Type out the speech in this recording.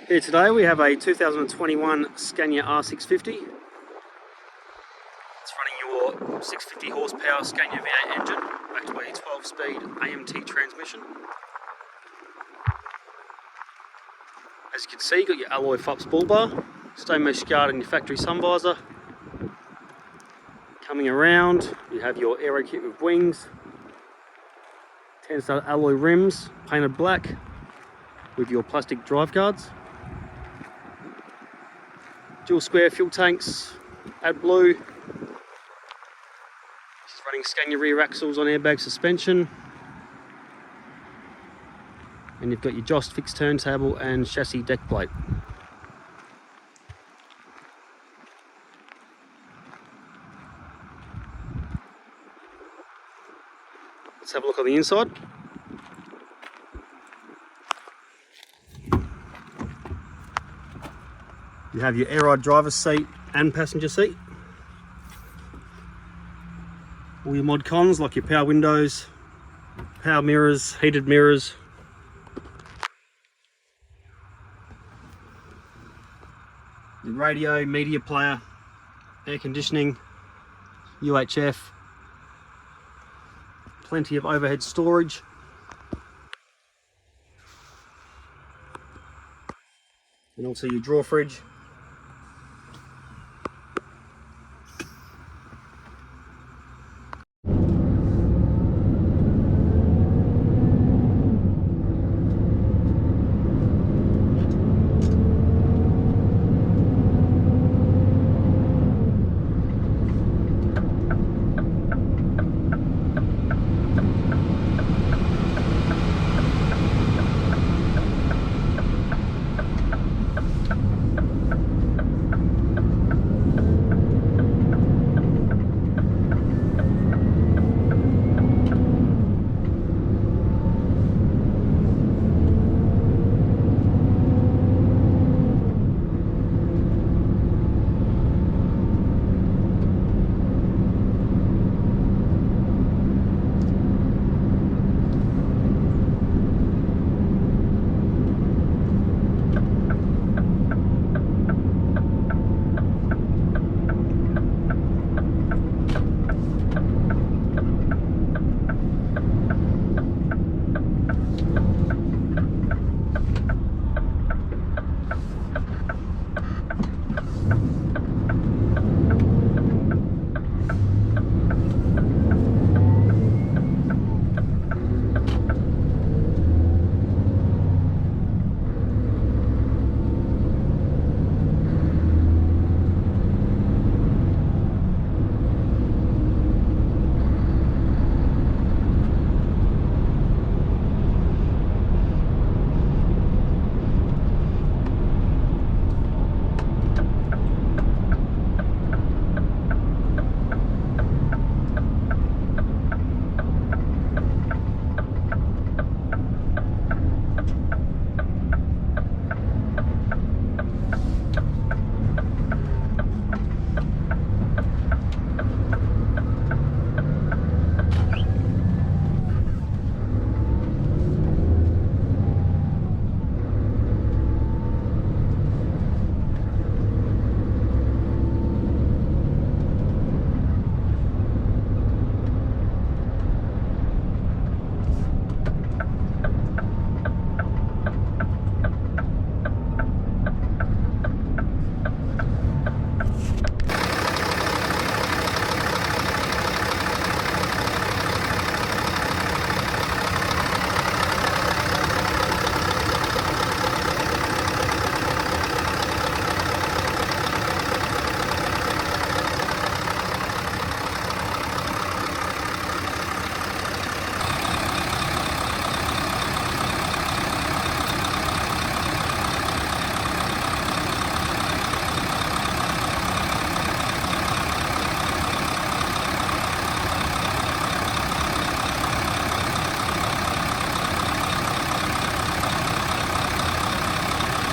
Here today we have a 2021 Scania R650. It's running your 650 horsepower Scania V8 engine backed by a 12-speed AMT transmission. As you can see, you've got your alloy FUPS bull bar, stone mesh guard and your factory sun visor. Coming around, you have your aero kit with wings, 10-star alloy rims painted black with your plastic drive guards. Dual square fuel tanks, AdBlue. She's running Scania rear axles on airbag suspension. And you've got your Jost fixed turntable and chassis deck plate. Let's have a look on the inside. You have your air ride driver's seat and passenger seat. All your mod cons like your power windows, power mirrors, heated mirrors. The radio, media player, air conditioning, UHF, plenty of overhead storage. And also your drawer fridge.